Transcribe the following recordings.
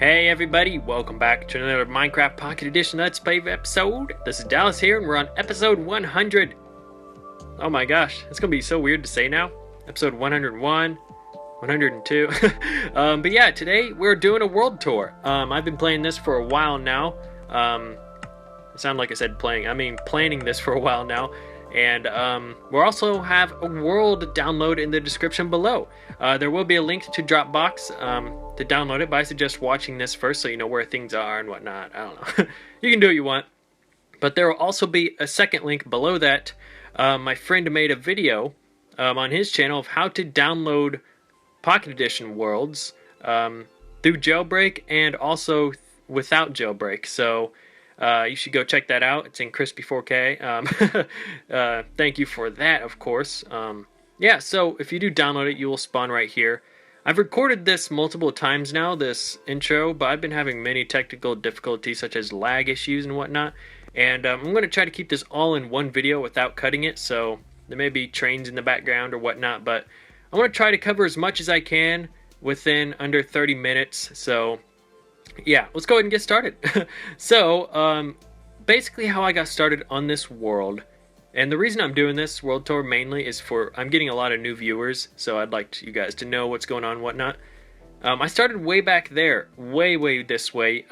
Hey everybody, welcome back to another Minecraft Pocket Edition Let's Play episode. This is Dallas here and we're on episode 100. Oh my gosh, it's gonna be so weird to say now. Episode 101, 102. But yeah, today we're doing a world tour. I've been playing this for a while now. It sounded like I said playing, I mean planning this for a while now. And we'll also have a world download in the description below. There will be a link to Dropbox to download it, but I suggest watching this first so you know where things are and whatnot. I don't know. You can do what you want. But there will also be a second link below that. My friend made a video on his channel of how to download Pocket Edition worlds through jailbreak and also without jailbreak. So you should go check that out. It's in crispy 4K. Thank you for that, of course. Yeah, so if you do download it, you will spawn right here. I've recorded this multiple times now, this intro, but I've been having many technical difficulties such as lag issues and whatnot. And I'm going to try to keep this all in one video without cutting it, so there may be trains in the background or whatnot, but I'm going to try to cover as much as I can within under 30 minutes, so yeah, let's go ahead and get started. So, basically how I got started on this world, and the reason I'm doing this world tour mainly is I'm getting a lot of new viewers, so I'd like you guys to know what's going on and whatnot. I started way back there, way this way,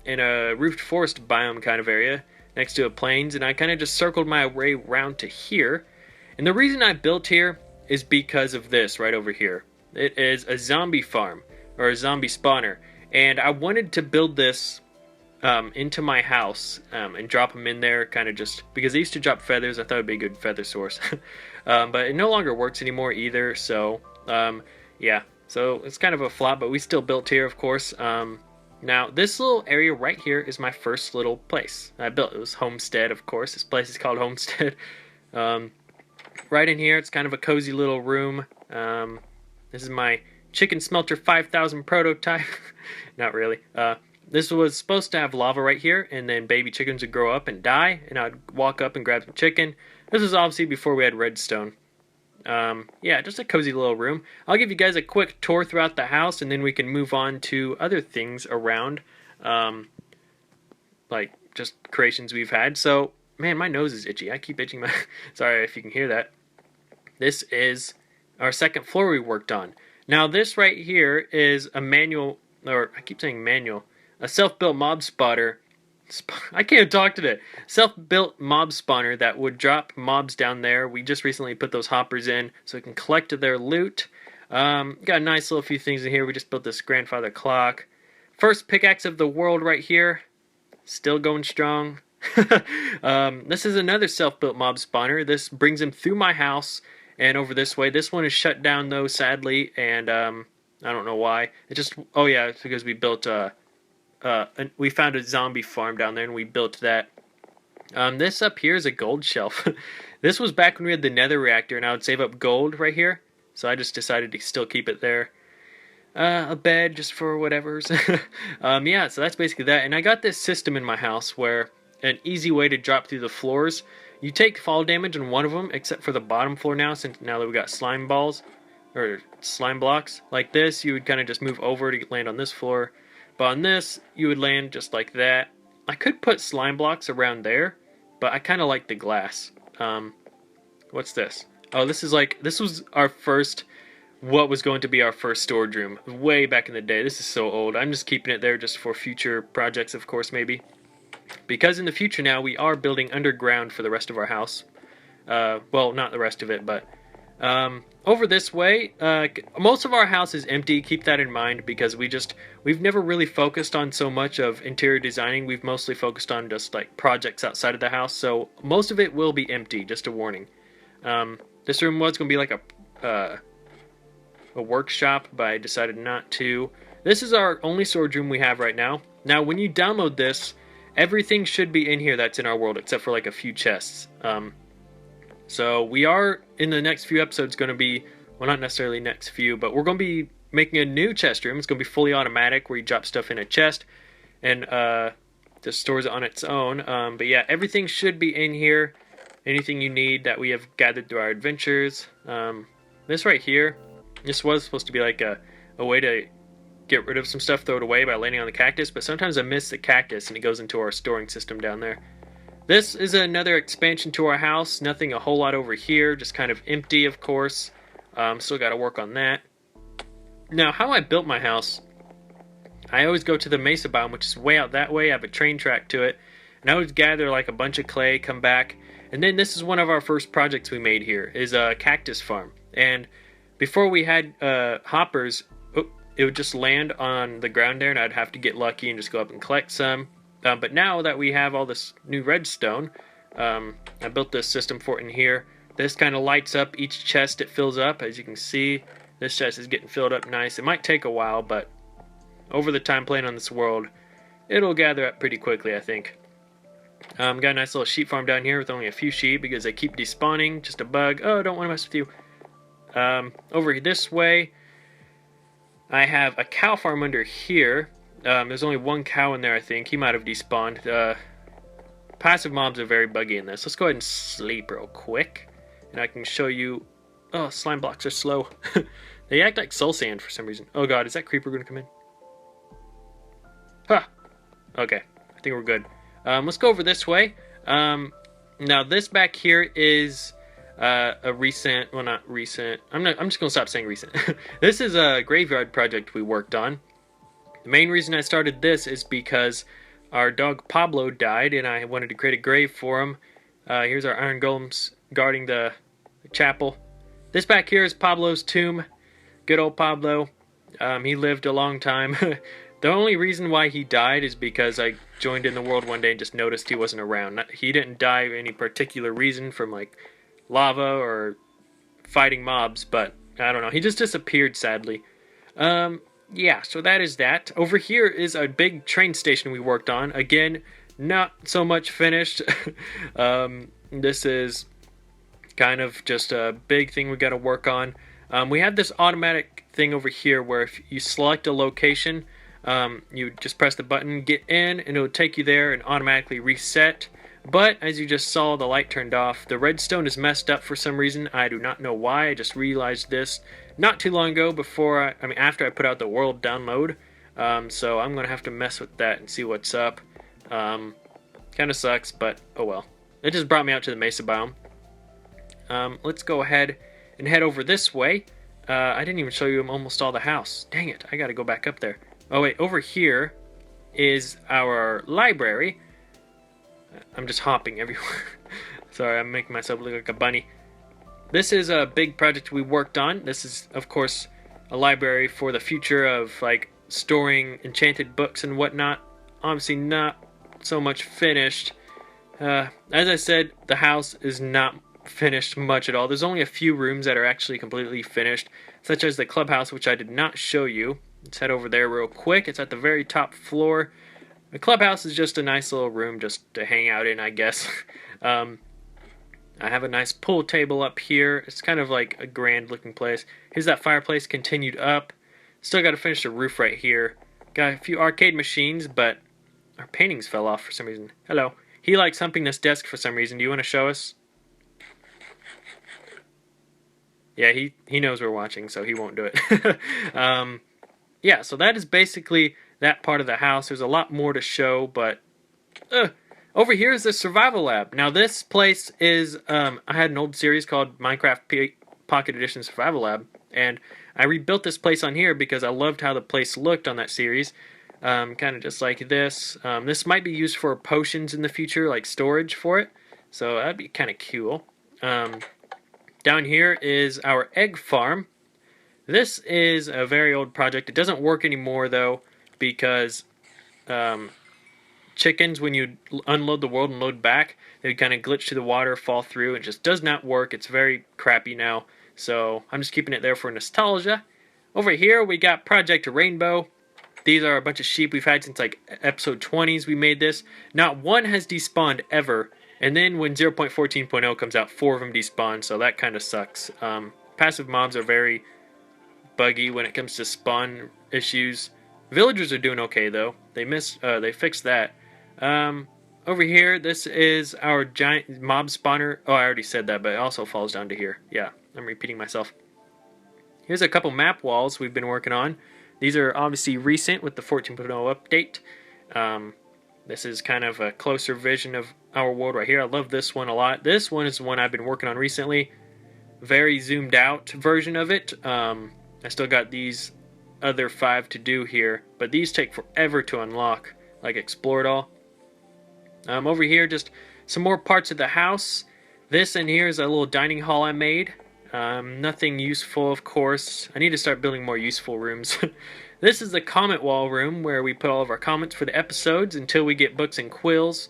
in a roofed forest biome kind of area, next to a plains, and I kind of just circled my way around to here. And the reason I built here is because of this right over here. It is a zombie farm, or a zombie spawner. And I wanted to build this into my house and drop them in there, kind of just because they used to drop feathers. I thought it would be a good feather source. But it no longer works anymore either. So, yeah. So it's kind of a flop, but we still built here, of course. Now, this little area right here is my first little place I built. It was Homestead, of course. This place is called Homestead. Right in here, it's kind of a cozy little room. This is my Chicken Smelter 5000 prototype. Not really. This was supposed to have lava right here, and then baby chickens would grow up and die, and I'd walk up and grab some chicken. This was obviously before we had redstone. Yeah, just a cozy little room. I'll give you guys a quick tour throughout the house, and then we can move on to other things around, like just creations we've had. So, man, my nose is itchy. I keep itching my... Sorry if you can hear that. This is our second floor we worked on. Now, this right here is a manual, or I keep saying manual, a self-built mob spotter. I can't talk today. Self-built mob spawner that would drop mobs down there. We just recently put those hoppers in so we can collect their loot. Got a nice little few things in here. We just built this grandfather clock. First pickaxe of the world right here. Still going strong. This is another self-built mob spawner. This brings them through my house and over this way. This one is shut down though, sadly, and I don't know why. It just, oh yeah, it's because we built we found a zombie farm down there and we built that. This up here is a gold shelf. This was back when we had the nether reactor and I would save up gold right here, so I just decided to still keep it there. A bed just for whatever's. Yeah, so that's basically that. And I got this system in my house where an easy way to drop through the floors. You take fall damage on one of them, except for the bottom floor now, since now that we got slime balls, or slime blocks, like this, you would kind of just move over to land on this floor. But on this, you would land just like that. I could put slime blocks around there, but I kind of like the glass. What's this? Oh, this was our first, what was going to be our first storage room, way back in the day. This is so old. I'm just keeping it there just for future projects, of course, maybe. Because in the future now, we are building underground for the rest of our house. Well, not the rest of it, but over this way, most of our house is empty. Keep that in mind, because we've never really focused on so much of interior designing. We've mostly focused on just like projects outside of the house, so most of it will be empty, just a warning. This room was going to be like a workshop, but I decided not to. This is our only storage room we have right now. Now, when you download this, everything should be in here that's in our world, except for like a few chests. So we are, in the next few episodes, going to be, well, not necessarily next few, but we're going to be making a new chest room. It's going to be fully automatic, where you drop stuff in a chest and just stores it on its own. But yeah, everything should be in here. Anything you need that we have gathered through our adventures. This right here, this was supposed to be like a way to get rid of some stuff, throw it away by landing on the cactus, but sometimes I miss the cactus and it goes into our storing system down there. This is another expansion to our house. Nothing a whole lot over here, just kind of empty, of course. Still got to work on that. Now, how I built my house, I always go to the mesa biome, which is way out that way. I have a train track to it, and I would gather like a bunch of clay, come back, and then this is one of our first projects we made here, is a cactus farm. And before we had hoppers, it would just land on the ground there, and I'd have to get lucky and just go up and collect some. But now that we have all this new redstone, I built this system for it in here. This kind of lights up each chest it fills up. As you can see, this chest is getting filled up nice. It might take a while, but over the time playing on this world, it'll gather up pretty quickly, I think. Got a nice little sheep farm down here with only a few sheep because they keep despawning. Just a bug. Oh, don't want to mess with you. Over this way, I have a cow farm under here. There's only one cow in there, I think. He might have despawned. Passive mobs are very buggy in this. Let's go ahead and sleep real quick. And I can show you... Oh, slime blocks are slow. They act like soul sand for some reason. Oh god, is that creeper going to come in? Huh. Okay, I think we're good. Let's go over this way. Now this back here is a recent... Well, not recent. I'm just going to stop saying recent. This is a graveyard project we worked on. The main reason I started this is because our dog Pablo died and I wanted to create a grave for him. Here's our iron golems guarding the chapel. This back here is Pablo's tomb. Good old Pablo. He lived a long time. The only reason why he died is because I joined in the world one day and just noticed he wasn't around. He didn't die for any particular reason from like lava or fighting mobs, but I don't know. He just disappeared sadly. Yeah, so that is that. Over here is a big train station we worked on. Again, not so much finished. This is kind of just a big thing we got to work on. We have this automatic thing over here where if you select a location, you just press the button, get in, and it'll take you there and automatically reset. But as you just saw, the light turned off. The redstone is messed up for some reason. I do not know why. I just realized this not too long ago after I put out the world download. So I'm going to have to mess with that and see what's up. Kind of sucks, but oh well. It just brought me out to the mesa biome. Let's go ahead and head over this way. I didn't even show you almost all the house. Dang it, I got to go back up there. Oh wait, over here is our library. I'm just hopping everywhere. Sorry, I'm making myself look like a bunny. This is a big project we worked on. This is, of course, a library for the future of like storing enchanted books and whatnot. Obviously not so much finished. As I said, the house is not finished much at all. There's only a few rooms that are actually completely finished, such as the clubhouse, which I did not show you. Let's head over there real quick. It's at the very top floor. The clubhouse is just a nice little room just to hang out in, I guess. I have a nice pool table up here. It's kind of like a grand looking place. Here's that fireplace continued up. Still got to finish the roof right here. Got a few arcade machines, but our paintings fell off for some reason. Hello. He likes humping this desk for some reason. Do you want to show us? Yeah, he knows we're watching, so he won't do it. Yeah, so that is basically that part of the house. There's a lot more to show, but over here is the survival lab. Now this place is, I had an old series called Minecraft Pocket Edition Survival Lab, and I rebuilt this place on here because I loved how the place looked on that series. Kind of just like this. This might be used for potions in the future, like storage for it, so that'd be kind of cool. Down here is our egg farm. This is a very old project. It doesn't work anymore though, because chickens, when you unload the world and load back, they kind of glitch to the water, fall through. It just does not work. It's very crappy now, so I'm just keeping it there for nostalgia. Over here we got Project Rainbow. These are a bunch of sheep we've had since like episode 20s we made this. Not one has despawned ever, and then when 0.14.0 comes out, 4 of them despawn, so that kind of sucks. Passive mobs are very buggy when it comes to spawn issues. Villagers are doing okay though. They fixed that. Over here, this is our giant mob spawner. Oh, I already said that, but it also falls down to here. Yeah, I'm repeating myself. Here's a couple map walls we've been working on. These are obviously recent with the 14.0 update. This is kind of a closer vision of our world right here. I love this one a lot. This one is the one I've been working on recently. Very zoomed out version of it. I still got these other 5 to do here, but these take forever to unlock, like explore it all. Over here, just some more parts of the house. This in here is a little dining hall I made. Nothing useful, of course. I need to start building more useful rooms. This is the comment wall room where we put all of our comments for the episodes until we get books and quills.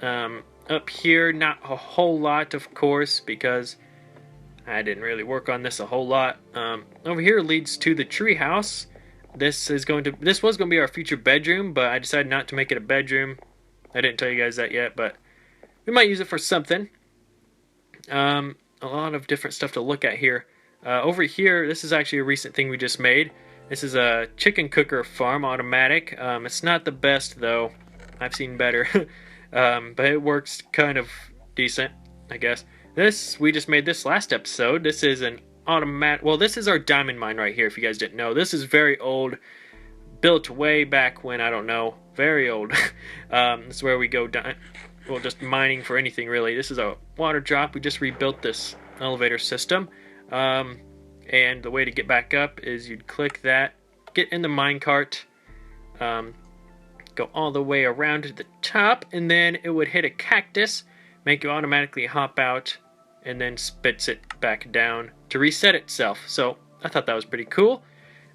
Up here, not a whole lot, of course, because I didn't really work on this a whole lot. Over here leads to the tree house. This was going to be our future bedroom, but I decided not to make it a bedroom. I didn't tell you guys that yet, but we might use it for something. A lot of different stuff to look at here. Over here, this is actually a recent thing we just made. This is a chicken cooker farm, automatic. It's not the best, though. I've seen better. But it works kind of decent, I guess. We just made this last episode. This is an automatic... Well, this is our diamond mine right here, if you guys didn't know. This is very old. Built way back when, I don't know. Very old. This is where we go well, just mining for anything, really. This is a water drop. We just rebuilt this elevator system. And the way to get back up is you'd click that, get in the minecart, go all the way around to the top, and then it would hit a cactus, make you automatically hop out, and then spits it back down to reset itself. So I thought that was pretty cool.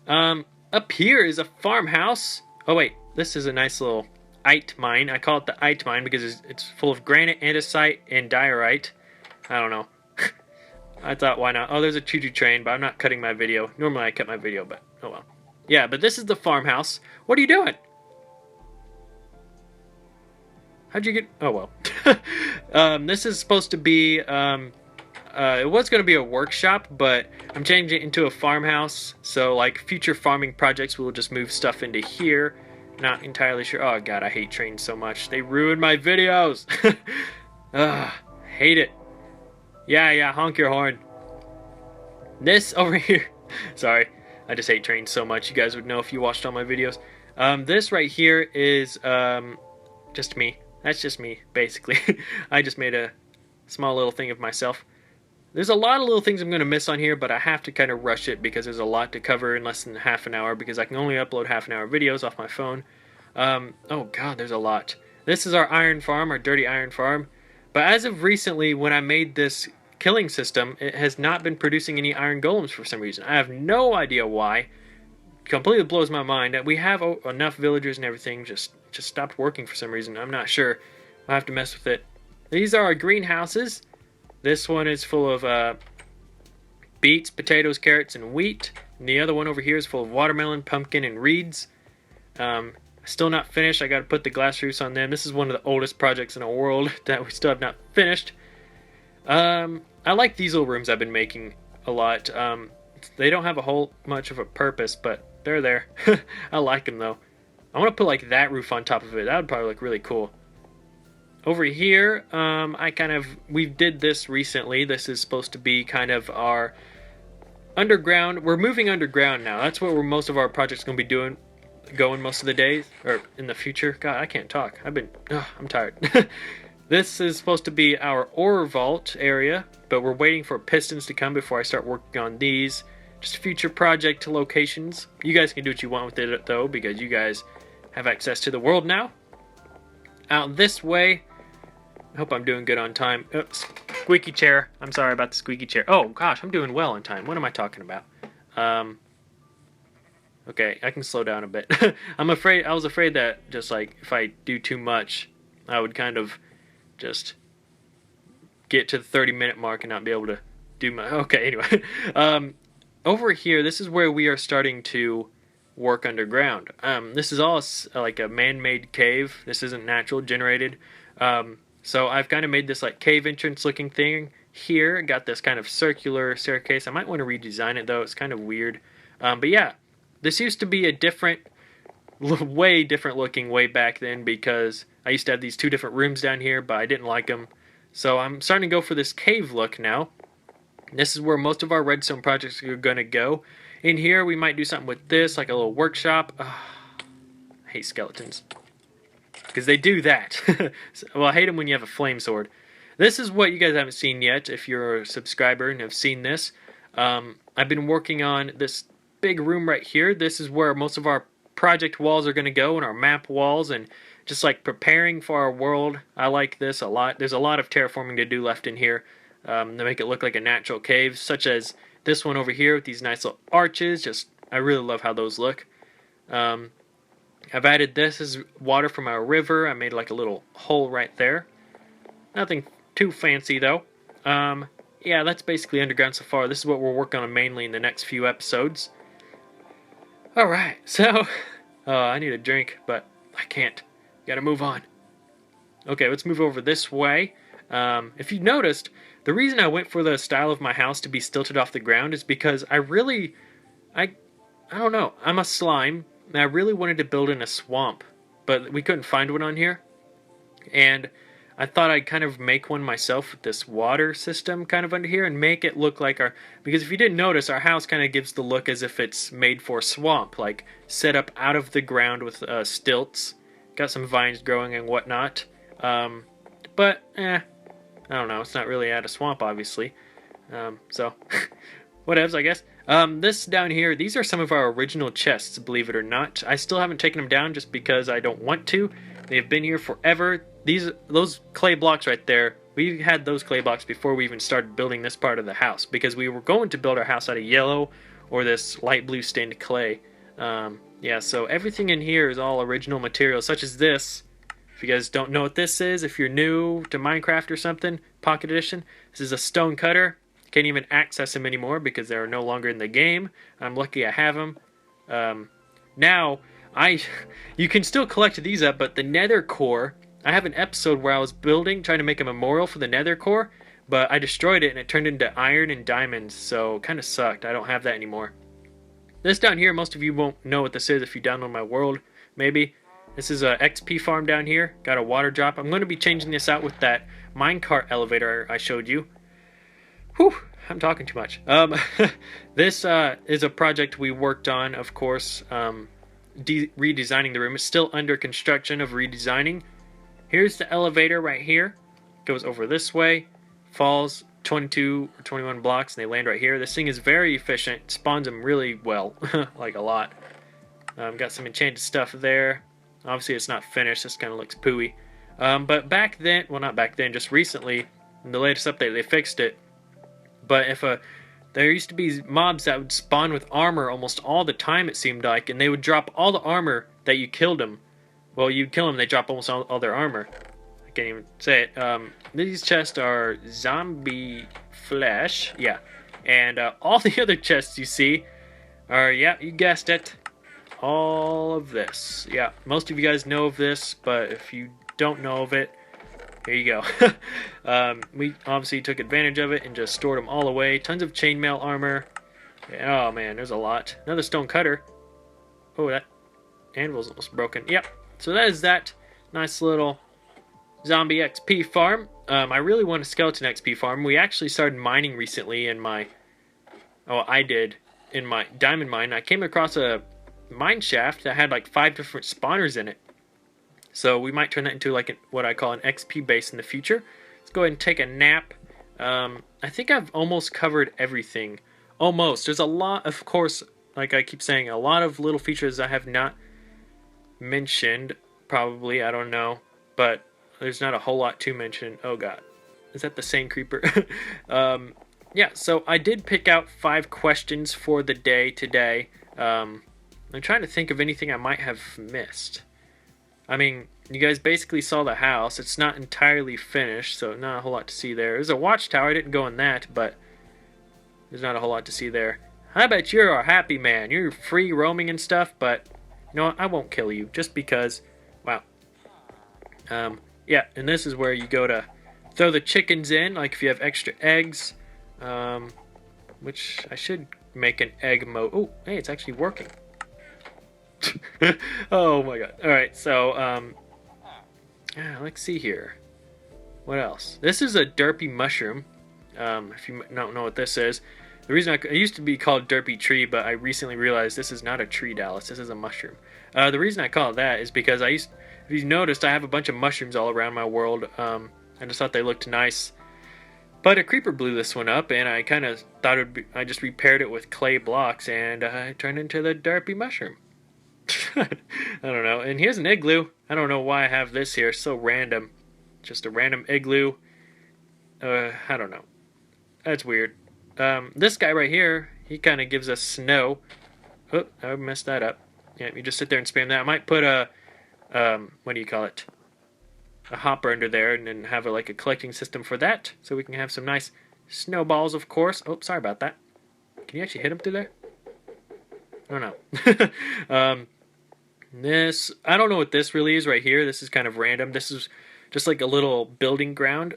Up here is a farmhouse. Oh wait, this is a nice little ite mine. I call it the ite mine because it's full of granite, andesite, and diorite. I don't know. I thought, why not? Oh, there's a choo-choo train, but I'm not cutting my video. Normally I cut my video, but oh well. Yeah, but this is the farmhouse. What are you doing? How'd you get... Oh, well. This is supposed to be... it was going to be a workshop, but I'm changing it into a farmhouse. So, like, future farming projects, we'll just move stuff into here. Not entirely sure. Oh, God, I hate trains so much. They ruin my videos. Hate it. Yeah, honk your horn. This over here... Sorry, I just hate trains so much. You guys would know if you watched all my videos. This right here is just me. That's just me, basically. I just made a small little thing of myself. There's a lot of little things I'm going to miss on here, but I have to kind of rush it because there's a lot to cover in less than half an hour because I can only upload half-an-hour videos off my phone. Oh, God, there's a lot. This is our iron farm, our dirty iron farm. But as of recently, when I made this killing system, it has not been producing any iron golems for some reason. I have no idea why. Completely blows my mind. We have enough villagers and everything, just stopped working for some reason. I'm not sure. I'll have to mess with it. These are our greenhouses. This one is full of beets, potatoes, carrots, and wheat. And the other one over here is full of watermelon, pumpkin, and reeds. Still not finished. I got to put the glass roofs on them. This is one of the oldest projects in the world that we still have not finished. I like these little rooms I've been making a lot. They don't have a whole much of a purpose, but they're there. I like them though. I want to put like that roof on top of it. That would probably look really cool. Over here, we did this recently. This is supposed to be kind of our underground. We're moving underground now. That's where most of our projects going to be going most of the days, or in the future. God, I can't talk. I'm tired. This is supposed to be our ore vault area, but we're waiting for pistons to come before I start working on these. Just future project locations. You guys can do what you want with it, though, because you guys have access to the world now. Out this way. I hope I'm doing good on time. Oops. Squeaky chair. I'm sorry about the squeaky chair. Oh, gosh, I'm doing well on time. What am I talking about? Okay, I can slow down a bit. I was afraid that just like if I do too much, I would kind of just get to the 30-minute mark and not be able to do my... Okay, anyway. Over here, this is where we are starting to work underground. This is all like a man-made cave. This isn't natural, generated. So I've kind of made this like cave entrance looking thing here. Got this kind of circular staircase. I might want to redesign it though. It's kind of weird. But yeah, this used to be a way different looking way back then because I used to have these 2 different rooms down here, but I didn't like them. So I'm starting to go for this cave look now. This is where most of our redstone projects are going to go. In here, we might do something with this, like a little workshop. I hate skeletons. Because they do that. Well, I hate them when you have a flame sword. This is what you guys haven't seen yet, if you're a subscriber and have seen this. I've been working on this big room right here. This is where most of our project walls are going to go, and our map walls, and just like preparing for our world. I like this a lot. There's a lot of terraforming to do left in here to make it look like a natural cave, such as this one over here with these nice little arches. I really love how those look. I've added this as water from our river. I made like a little hole right there. Nothing too fancy though. Yeah, that's basically underground so far. This is what we're working on mainly in the next few episodes. Alright, so I need a drink, but I can't. Gotta move on. Okay, let's move over this way. If you noticed, the reason I went for the style of my house to be stilted off the ground is because I don't know, I'm a slime, and I really wanted to build in a swamp, but we couldn't find one on here. And I thought I'd kind of make one myself with this water system kind of under here and make it look like because if you didn't notice, our house kind of gives the look as if it's made for a swamp, like set up out of the ground with stilts. Got some vines growing and whatnot. But, I don't know, it's not really at a swamp, obviously. So, whatevs, I guess. This down here, these are some of our original chests, believe it or not. I still haven't taken them down just because I don't want to. They've been here forever. Those clay blocks right there, we had those clay blocks before we even started building this part of the house, because we were going to build our house out of yellow or this light blue stained clay. Yeah, so everything in here is all original material, such as this. If you guys don't know what this is, if you're new to Minecraft or something, Pocket Edition, this is a stone cutter. Can't even access them anymore because they're no longer in the game. I'm lucky I have them. Now, you can still collect these up, but the nether core, I have an episode where I was trying to make a memorial for the nether core, but I destroyed it and it turned into iron and diamonds, so kind of sucked. I don't have that anymore. This down here, most of you won't know what this is if you download my world, maybe. This is a XP farm down here. Got a water drop. I'm going to be changing this out with that minecart elevator I showed you. Whew, I'm talking too much. This is a project we worked on, of course, redesigning the room. It's still under construction of redesigning. Here's the elevator right here. Goes over this way, falls 22 or 21 blocks, and they land right here. This thing is very efficient. Spawns them really well, like a lot. Got some enchanted stuff there. Obviously, it's not finished. This kind of looks pooey. But back then, well, not back then, just recently, in the latest update, they fixed it. But there used to be mobs that would spawn with armor almost all the time, it seemed like, and they would drop all the armor that you killed them. Well, you'd kill them, they drop almost all their armor. I can't even say it. These chests are zombie flesh, yeah. And all the other chests you see are, yeah, you guessed it, all of this. Yeah, most of you guys know of this, but if you don't know of it, here you go. We obviously took advantage of it and just stored them all away. Tons of chainmail armor. Oh man, there's a lot. Another stone cutter. Oh, that anvil's almost broken. Yep. So that is that nice little zombie XP farm. I really want a skeleton XP farm. We actually started mining recently in my... Oh, I did. In my diamond mine. I came across a mine shaft that had like 5 different spawners in it. So we might turn that into like what I call an XP base in the future. Let's go ahead and take a nap. I think I've almost covered everything. Almost. There's a lot, of course, like I keep saying, a lot of little features I have not mentioned. Probably, I don't know. But there's not a whole lot to mention. Oh god. Is that the same creeper? Yeah, so I did pick out 5 questions for the day today. I'm trying to think of anything I might have missed. I mean, you guys basically saw the house. It's not entirely finished, so not a whole lot to see there. There's a watchtower. I didn't go in that, but there's not a whole lot to see there. I bet you're a happy man. You're free roaming and stuff, but you know what? I won't kill you just because, wow. Yeah, and this is where you go to throw the chickens in, like if you have extra eggs, which I should make an egg mode. Oh, hey, it's actually working. Oh my god. Alright, so, let's see here. What else? This is a derpy mushroom. If you don't know what this is. The reason it used to be called Derpy Tree, but I recently realized this is not a tree, Dallas. This is a mushroom. The reason I call it that is because if you noticed, I have a bunch of mushrooms all around my world. I just thought they looked nice. But a creeper blew this one up, and I kind of thought I just repaired it with clay blocks, and it turned into the Derpy mushroom. I don't know. And here's an igloo. I don't know why I have this here. It's so random. Just a random igloo. I don't know. That's weird. This guy right here, he kind of gives us snow. Oh, I messed that up. Yeah, you just sit there and spam that. I might put a, what do you call it? A hopper under there, and then have like a collecting system for that, so we can have some nice snowballs, of course. Oh, sorry about that. Can you actually hit them through there? I don't know. This, I don't know what this really is right here. This is kind of random. This is just like a little building ground.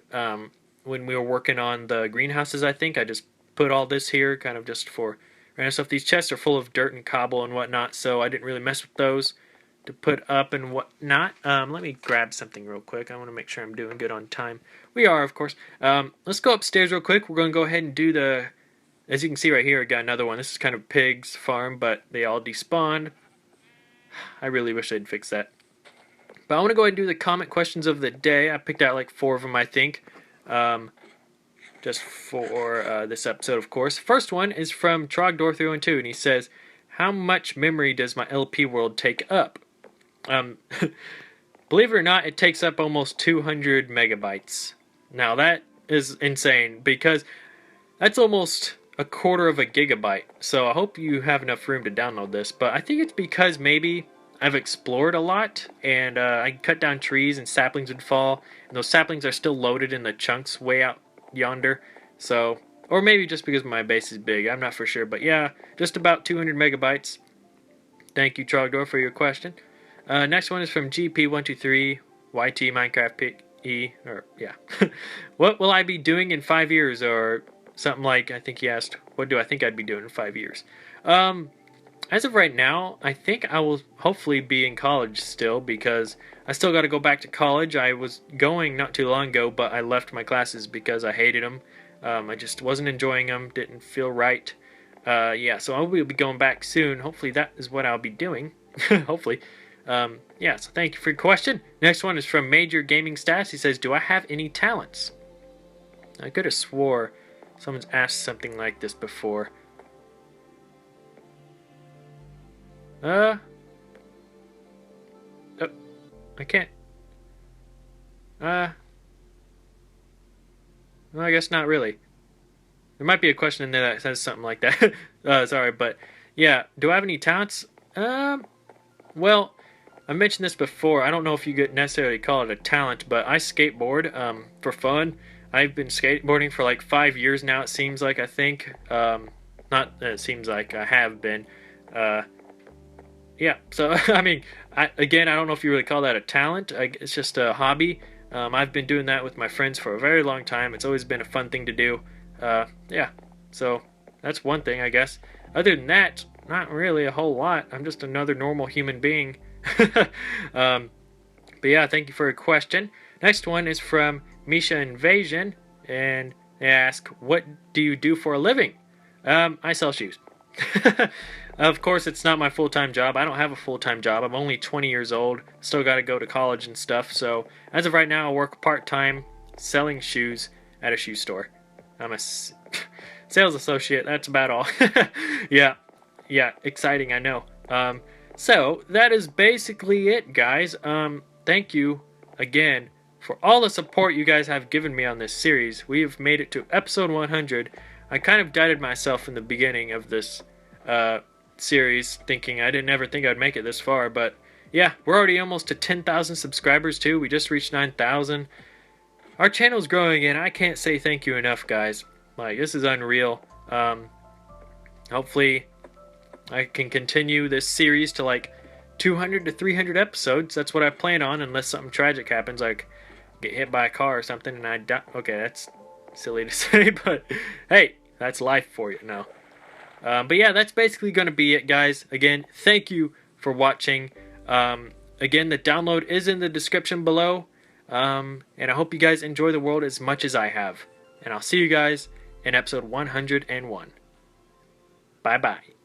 When we were working on the greenhouses, I think I just put all this here, kind of just for random stuff. These chests are full of dirt and cobble and whatnot, so I didn't really mess with those to put up and whatnot. Let me grab something real quick. I want to make sure I'm doing good on time. We are, of course. Let's go upstairs real quick. We're going to go ahead and do the, as you can see right here, I got another one. This is kind of pig's farm, but they all despawned. I really wish they'd fix that. But I want to go ahead and do the comment questions of the day. I picked out like 4 of them, I think. Just for this episode, of course. First one is from Trogdor312, and he says, how much memory does my LP world take up? Believe it or not, it takes up almost 200 megabytes. Now that is insane, because that's almost a quarter of a gigabyte. So I hope you have enough room to download this. But I think it's because maybe I've explored a lot, and I cut down trees and saplings would fall, and those saplings are still loaded in the chunks way out yonder. So, or maybe just because my base is big, I'm not for sure. But yeah, just about 200 megabytes. Thank you, Trogdor, for your question. Next one is from GP123 YT Minecraft PE, or yeah. What will I be doing in 5 years, or something like, I think he asked, what do I think I'd be doing in 5 years? As of right now, I think I will hopefully be in college still, because I still got to go back to college. I was going not too long ago, but I left my classes because I hated them. I just wasn't enjoying them, didn't feel right. Yeah, so I will be going back soon. Hopefully that is what I'll be doing. Hopefully. Yeah, so thank you for your question. Next one is from Major Gaming Stats. He says, do I have any talents? I could have swore someone's asked something like this before. Oh, I can't. Well, I guess not really. There might be a question in there that says something like that. Sorry, but yeah, do I have any talents? Well, I mentioned this before. I don't know if you could necessarily call it a talent, but I skateboard for fun. I've been skateboarding for like 5 years now, it seems like, I think. Not it seems like, I have been. Yeah, so, I mean, again, I don't know if you really call that a talent. It's just a hobby. I've been doing that with my friends for a very long time. It's always been a fun thing to do. Yeah, so that's one thing, I guess. Other than that, not really a whole lot. I'm just another normal human being. But yeah, thank you for your question. Next one is from Misha Invasion, and they ask, what do you do for a living? I sell shoes. Of course, it's not my full-time job. I don't have a full-time job. I'm only 20 years old. Still got to go to college and stuff. So as of right now, I work part-time selling shoes at a shoe store. I'm a sales associate. That's about all. Yeah, exciting, I know. So that is basically it, guys. Thank you again for all the support you guys have given me on this series. We have made it to episode 100. I kind of doubted myself in the beginning of this series, thinking I didn't ever think I'd make it this far, but yeah, we're already almost to 10,000 subscribers too. We just reached 9,000. Our channel's growing, and I can't say thank you enough, guys. Like, this is unreal. Hopefully I can continue this series to like 200 to 300 episodes. That's what I plan on, unless something tragic happens, like get hit by a car or something and I die. Okay, that's silly to say, but hey, that's life for you now. But yeah, that's basically going to be it, guys. Again, thank you for watching. Again, the download is in the description below. And I hope you guys enjoy the world as much as I have. And I'll see you guys in episode 101. Bye bye.